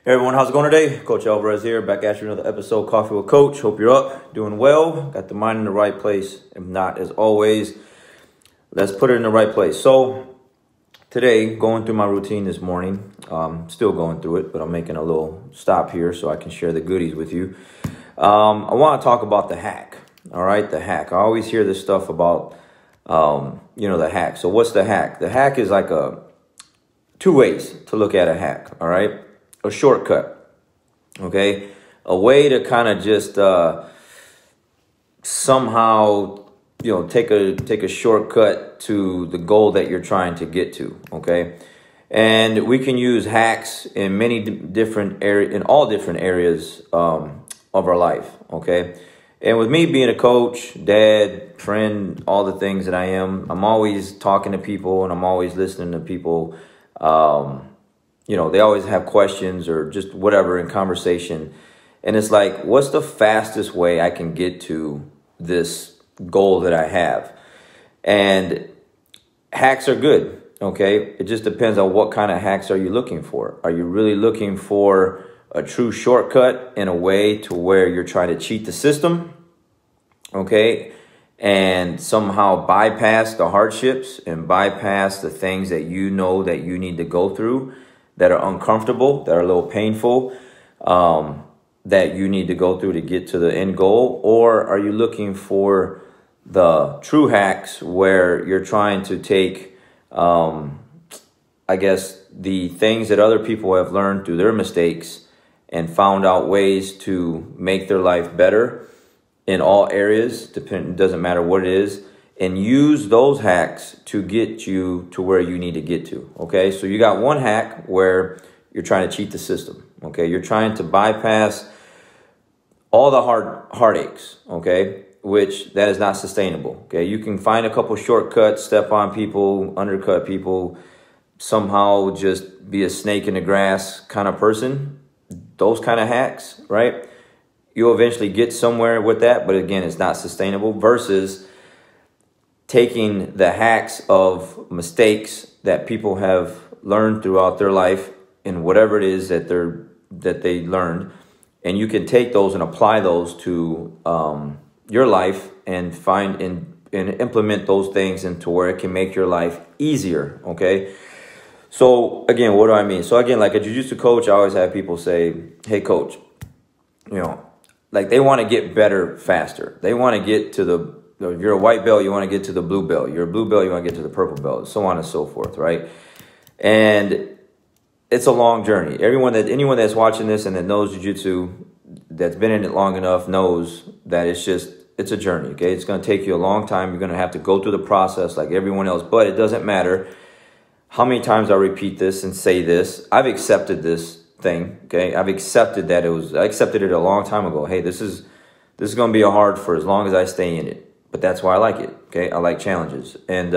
Hey everyone, how's it going today? Coach Alvarez here, back at you another episode, Coffee with Coach. Hope you're up, doing well, got the mind in the right place. If not, as always, let's put it in the right place. So today, going through my routine this morning, still going through it, but I'm making a little stop here so I can share the goodies with you. I want to talk about the hack, all right? The hack. I always hear this stuff about, the hack. So what's the hack? The hack is like two ways to look at a hack, all right? A shortcut, okay? A way to kind of just somehow, take a shortcut to the goal that you're trying to get to, okay? And we can use hacks in many different areas, in all different areas of our life, okay? And with me being a coach, dad, friend, all the things that I am, I'm always talking to people and I'm always listening to people. They always have questions or just whatever in conversation. And it's like, what's the fastest way I can get to this goal that I have? And hacks are good, okay? It just depends on what kind of hacks are you looking for. Are you really looking for a true shortcut in a way to where you're trying to cheat the system, okay? And somehow bypass the hardships and bypass the things that you know that you need to go through that are uncomfortable, that are a little painful, that you need to go through to get to the end goal? Or are you looking for the true hacks where you're trying to take, the things that other people have learned through their mistakes and found out ways to make their life better in all areas, doesn't matter what it is, and use those hacks to get you to where you need to get to, okay? So you got one hack where you're trying to cheat the system, okay? You're trying to bypass all the heartaches, okay? Which that is not sustainable, okay? You can find a couple shortcuts, step on people, undercut people, somehow just be a snake in the grass kind of person. Those kind of hacks, right? You'll eventually get somewhere with that, but again, it's not sustainable versus taking the hacks of mistakes that people have learned throughout their life in whatever it is that they learned, and you can take those and apply those to your life and find and implement those things into where it can make your life easier, okay? So again, what do I mean? So again, like a jiu-jitsu coach, I always have people say, hey coach, like they want to get better faster. They want to get to if you're a white belt, you want to get to the blue belt. You're a blue belt, you want to get to the purple belt, so on and so forth, right? And it's a long journey. Anyone that's watching this and that knows jiu-jitsu, that's been in it long enough, knows that it's a journey, okay? It's going to take you a long time. You're going to have to go through the process like everyone else, but it doesn't matter how many times I repeat this and say this. I've accepted this thing, okay? I've accepted that I accepted it a long time ago. Hey, this is going to be hard for as long as I stay in it. But that's why I like it, okay? I like challenges. And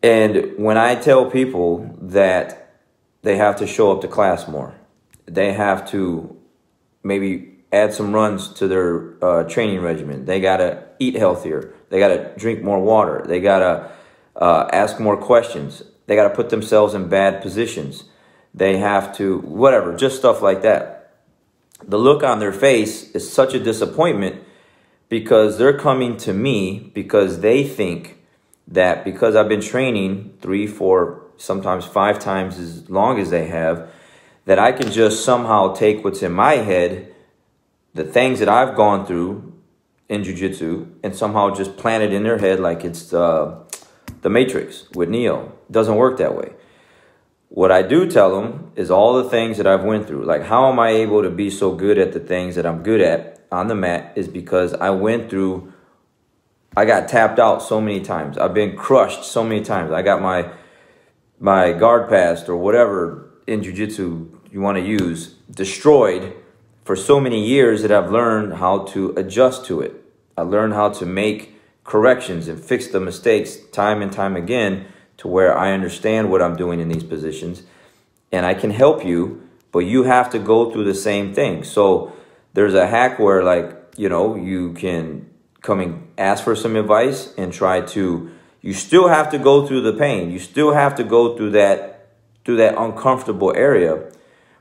when I tell people that they have to show up to class more, they have to maybe add some runs to their training regimen. They got to eat healthier. They got to drink more water. They got to ask more questions. They got to put themselves in bad positions. They have to, whatever, just stuff like that. The look on their face is such a disappointment because they're coming to me because they think that because I've been training 3, 4, sometimes 5 times as long as they have, that I can just somehow take what's in my head, the things that I've gone through in jiu-jitsu, and somehow just plant it in their head like it's the Matrix with Neo. It doesn't work that way. What I do tell them is all the things that I've went through. Like, how am I able to be so good at the things that I'm good at on the mat is because I got tapped out so many times. I've been crushed so many times. I got my guard passed or whatever in jiu-jitsu you want to use, destroyed for so many years that I've learned how to adjust to it. I learned how to make corrections and fix the mistakes time and time again to where I understand what I'm doing in these positions. And I can help you, but you have to go through the same thing. So there's a hack where, you can come and ask for some advice and you still have to go through the pain. You still have to go through that uncomfortable area,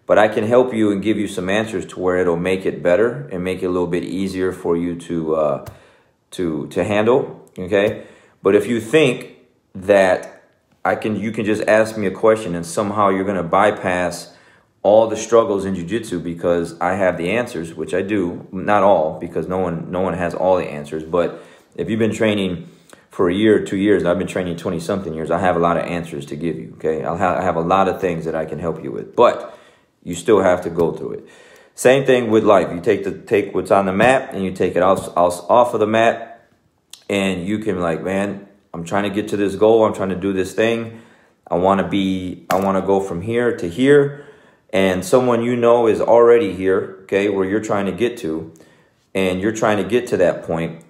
but I can help you and give you some answers to where it'll make it better and make it a little bit easier for you to handle. Okay. But if you think that you can just ask me a question and somehow you're going to bypass all the struggles in jiu-jitsu because I have the answers, which I do, not all, because no one has all the answers. But if you've been training for a year or 2 years, and I've been training 20-something years, I have a lot of answers to give you, okay? I have a lot of things that I can help you with, but you still have to go through it. Same thing with life. You take what's on the mat and you take it off of the mat, and you can like, man, I'm trying to get to this goal. I'm trying to do this thing. I want to go from here to here. And someone you know is already here, okay, where you're trying to get to, and you're trying to get to that point.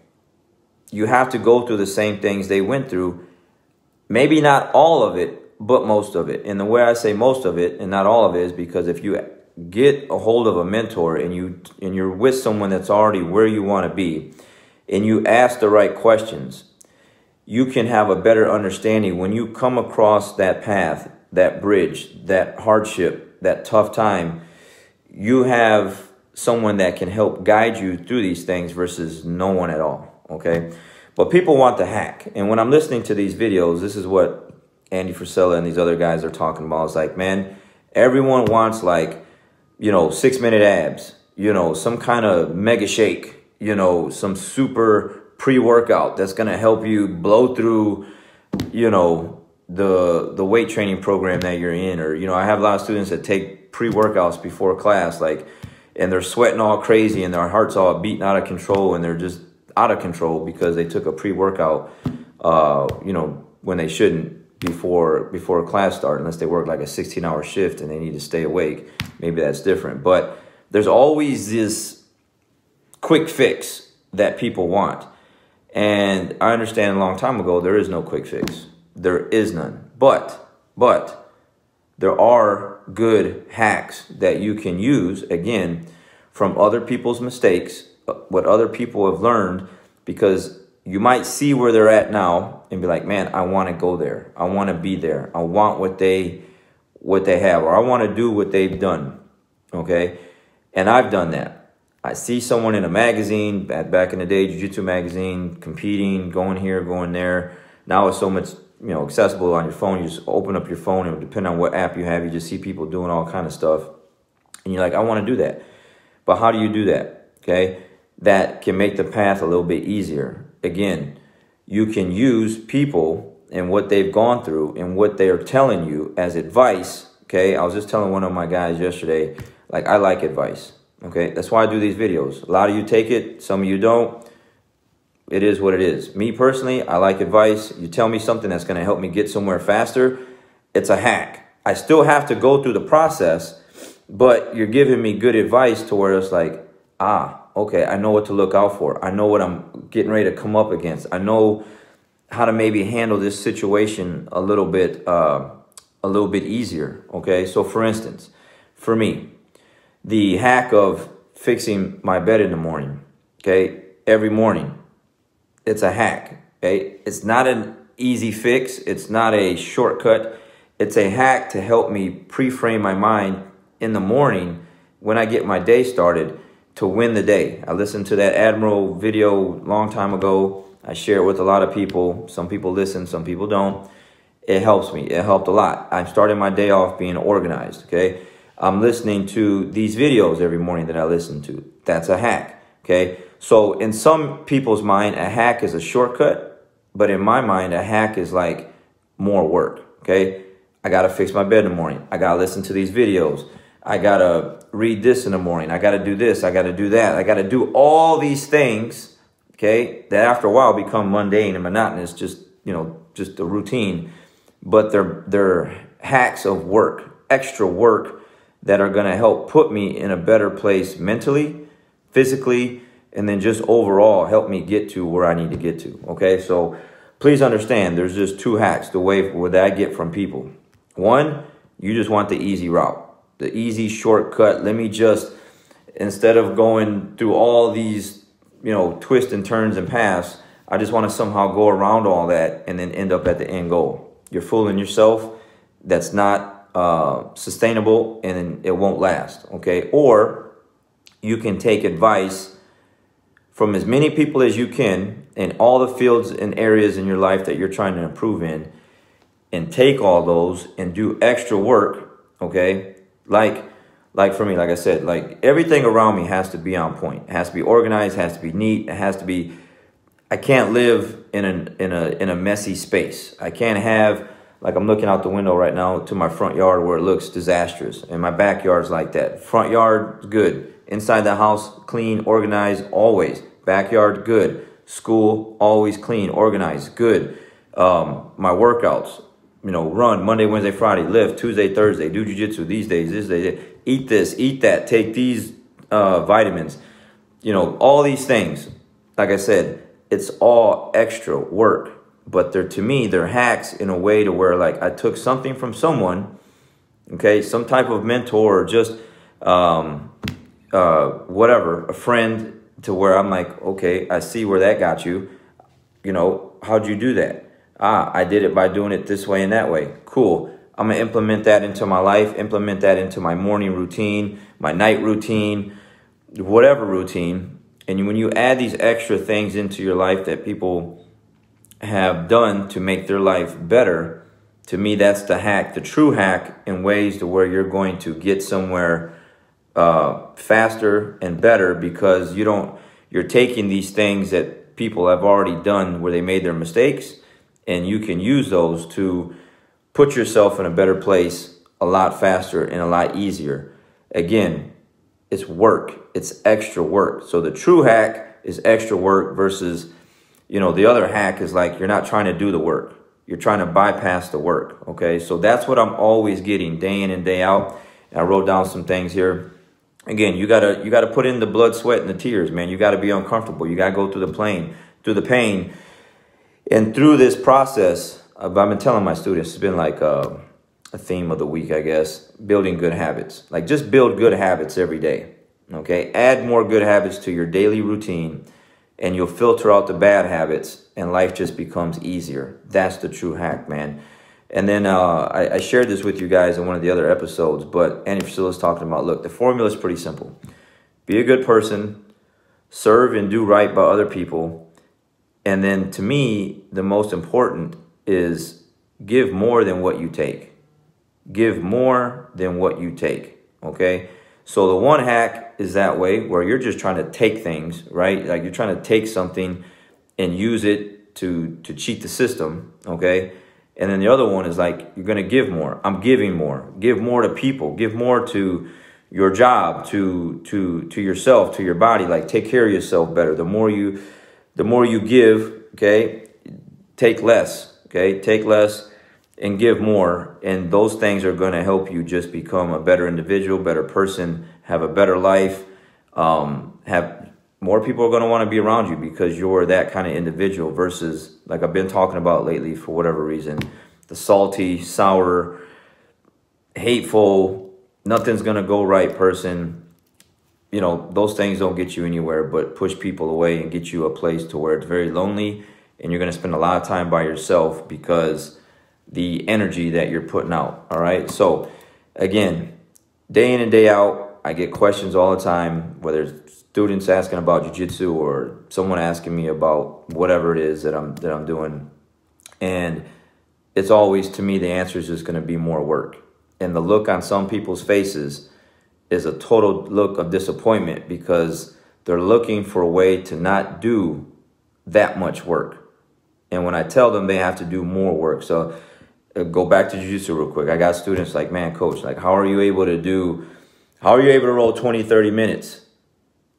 You have to go through the same things they went through. Maybe not all of it, but most of it. And the way I say most of it and not all of it is because if you get a hold of a mentor and you're with someone that's already where you want to be, and you ask the right questions, you can have a better understanding when you come across that path, that bridge, that hardship, that tough time. You have someone that can help guide you through these things versus no one at all, okay? But people want the hack. And when I'm listening to these videos, this is what Andy Frisella and these other guys are talking about. It's like, man, everyone wants like, 6-minute abs, some kind of mega shake, some super pre-workout that's going to help you blow through, the weight training program that you're in. Or, I have a lot of students that take pre-workouts before class, and they're sweating all crazy and their heart's all beating out of control and they're just out of control because they took a pre-workout, when they shouldn't before class start, unless they work like a 16-hour shift and they need to stay awake. Maybe that's different. But there's always this quick fix that people want. And I understand a long time ago, there is no quick fix. There is none. But there are good hacks that you can use, again, from other people's mistakes, what other people have learned, because you might see where they're at now and be like, man, I want to go there. I want to be there. I want what they have, or I want to do what they've done. Okay. And I've done that. I see someone in a magazine, back in the day, Jiu-Jitsu magazine, competing, going here, going there. Now it's so much, accessible on your phone. You just open up your phone, and depending on what app you have, you just see people doing all kind of stuff. And you're like, I want to do that. But how do you do that? Okay. That can make the path a little bit easier. Again, you can use people and what they've gone through and what they're telling you as advice. Okay. I was just telling one of my guys yesterday, like, I like advice. Okay. That's why I do these videos. A lot of you take it. Some of you don't. It is what it is. Me personally, I like advice. You tell me something that's going to help me get somewhere faster, it's a hack. I still have to go through the process, but you're giving me good advice to where it's like, okay, I know what to look out for. I know what I'm getting ready to come up against. I know how to maybe handle this situation a little bit easier. Okay, so for instance, for me, the hack of fixing my bed in the morning, okay, every morning, it's a hack, okay? It's not an easy fix. It's not a shortcut. It's a hack to help me pre-frame my mind in the morning when I get my day started to win the day. I listened to that Admiral video a long time ago. I share it with a lot of people. Some people listen, some people don't. It helps me. It helped a lot. I'm starting my day off being organized, okay? I'm listening to these videos every morning that I listen to. That's a hack, okay? So in some people's mind, a hack is a shortcut, but in my mind, a hack is like more work, okay? I got to fix my bed in the morning. I got to listen to these videos. I got to read this in the morning. I got to do this. I got to do that. I got to do all these things, okay, that after a while become mundane and monotonous, just a routine. But they're hacks of work, extra work that are going to help put me in a better place mentally, physically, and then just overall help me get to where I need to get to, okay? So please understand, there's just two hacks, the way that I get from people. One, you just want the easy route, the easy shortcut. Let me just, instead of going through all these, twists and turns and paths, I just want to somehow go around all that and then end up at the end goal. You're fooling yourself. That's not sustainable and it won't last, okay? Or you can take advice from as many people as you can in all the fields and areas in your life that you're trying to improve in, and take all those and do extra work, okay? Like for me, like I said, like everything around me has to be on point. It has to be organized, it has to be neat, it has to be, I can't live in a messy space. I can't have, like I'm looking out the window right now to my front yard where it looks disastrous, and my backyard's like that. Front yard, good. Inside the house, clean, organized, always. Backyard, good. School, always clean, organized, good. My workouts, you know, run Monday, Wednesday, Friday, lift Tuesday, Thursday, do jiu-jitsu these days, this day, eat this, eat that, take these vitamins, you know, all these things. Like I said, it's all extra work, but to me, they're hacks in a way to where, like, I took something from someone, okay, some type of mentor or just whatever, a friend, to where I'm like, okay, I see where that got you. You know, how'd you do that? I did it by doing it this way and that way. Cool. I'm going to implement that into my life, implement that into my morning routine, my night routine, whatever routine. And when you add these extra things into your life that people have done to make their life better, to me, that's the hack, the true hack, in ways to where you're going to get somewhere faster and better, because you're taking these things that people have already done where they made their mistakes, and you can use those to put yourself in a better place a lot faster and a lot easier. Again, it's work. It's extra work. So the true hack is extra work versus, you know, the other hack is like you're not trying to do the work. You're trying to bypass the work, okay? So that's what I'm always getting day in and day out. And I wrote down some things here. Again, you gotta put in the blood, sweat, and the tears, man. You gotta be uncomfortable. You gotta go through the pain. And through this process, I've been telling my students, it's been like a theme of the week, I guess, building good habits. Like, just build good habits every day, okay? Add more good habits to your daily routine, and you'll filter out the bad habits, and life just becomes easier. That's the true hack, man. And then I shared this with you guys in one of the other episodes, but Andy Frisella's talking about, look, the formula is pretty simple. Be a good person, serve and do right by other people, and then to me, the most important is give more than what you take. Give more than what you take, okay? So the one hack is that way, where you're just trying to take things, right? Like, you're trying to take something and use it to cheat the system, okay? And then the other one is like, you're going to give more. I'm giving more. Give more to people. Give more to your job, to yourself, to your body. Like, take care of yourself better. The more you give, okay, take less, okay? Take less and give more. And those things are going to help you just become a better individual, better person, have a better life, have more people are going to want to be around you because you're that kind of individual versus, like I've been talking about lately for whatever reason, the salty, sour, hateful, nothing's going to go right person. You know, those things don't get you anywhere but push people away and get you a place to where it's very lonely, and you're going to spend a lot of time by yourself because the energy that you're putting out. All right. So again, day in and day out, I get questions all the time, whether it's students asking about jiu-jitsu or someone asking me about whatever it is that I'm doing. And it's always, to me, the answer is just going to be more work. And the look on some people's faces is a total look of disappointment because they're looking for a way to not do that much work. And when I tell them they have to do more work. So go back to jiu-jitsu real quick. I got students like, man, coach, like, how are you able to roll 20, 30 minutes?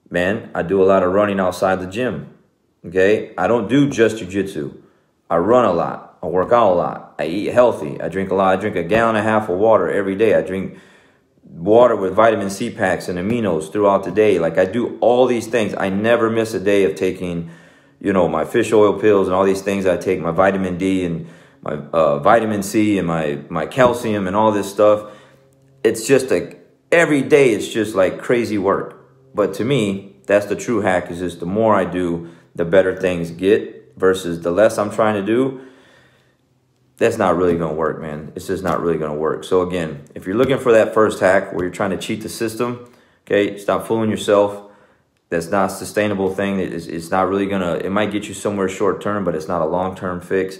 Man, I do a lot of running outside the gym, okay? I don't do just jiu-jitsu. I run a lot. I work out a lot. I eat healthy. I drink a lot. I drink 1.5 gallons of water every day. I drink water with vitamin C packs and aminos throughout the day. Like, I do all these things. I never miss a day of taking, you know, my fish oil pills and all these things I take, my vitamin D and my vitamin C and my calcium and all this stuff. It's just like every day it's just like crazy work. But to me, that's the true hack, is just the more I do, the better things get versus the less I'm trying to do. that's not really going to work, man. It's just not really going to work. So again, if you're looking for that first hack where you're trying to cheat the system, okay, stop fooling yourself. That's not a sustainable thing. It's not really going to, it might get you somewhere short term, but it's not a long-term fix.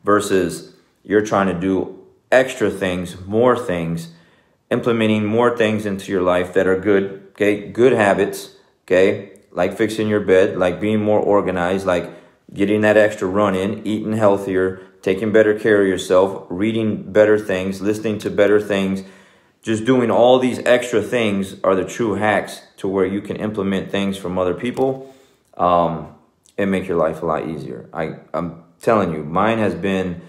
Versus you're trying to do extra things, more things, implementing more things into your life that are good, okay? Good habits, okay? Like fixing your bed, like being more organized, like getting that extra run in, eating healthier, taking better care of yourself, reading better things, listening to better things. Just doing all these extra things are the true hacks to where you can implement things from other people and make your life a lot easier. I'm telling you, mine has been,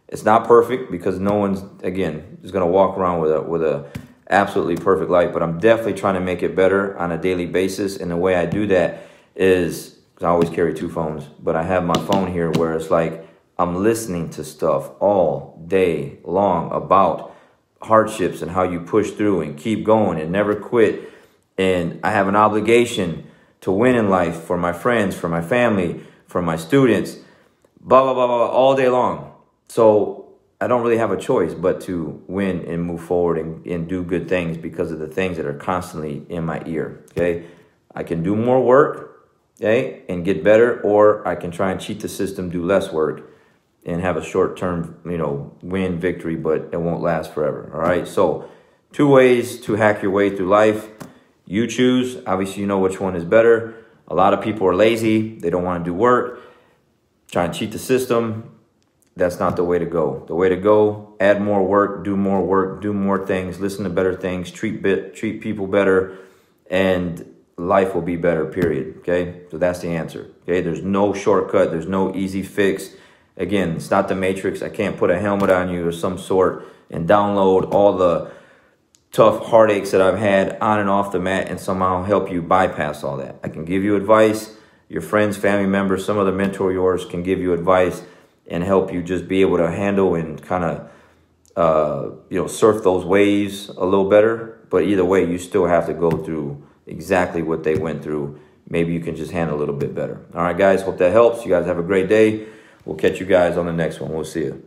it's not perfect because no one's, again, is going to walk around with a absolutely perfect life, but I'm definitely trying to make it better on a daily basis. And the way I do that is, I always carry 2 phones, but I have my phone here where it's like I'm listening to stuff all day long about hardships and how you push through and keep going and never quit. And I have an obligation to win in life for my friends, for my family, for my students, blah, blah, blah, blah, all day long. So I don't really have a choice but to win and move forward and do good things because of the things that are constantly in my ear, okay? I can do more work, okay, and get better, or I can try and cheat the system, do less work, and have a short-term, win, victory, but it won't last forever, all right? So 2 ways to hack your way through life. You choose. Obviously, you know which one is better. A lot of people are lazy. They don't want to do work. Trying to cheat the system, that's not the way to go. The way to go, add more work, do more things, listen to better things, treat people better, and life will be better, period, okay? So that's the answer, okay? There's no shortcut. There's no easy fix. Again, it's not the Matrix. I can't put a helmet on you or some sort and download all the tough heartaches that I've had on and off the mat and somehow help you bypass all that. I can give you advice. Your friends, family members, some other mentor of yours can give you advice and help you just be able to handle and kind of, surf those waves a little better. But either way, you still have to go through exactly what they went through. Maybe you can just handle a little bit better. All right, guys, hope that helps. You guys have a great day. We'll catch you guys on the next one. We'll see you.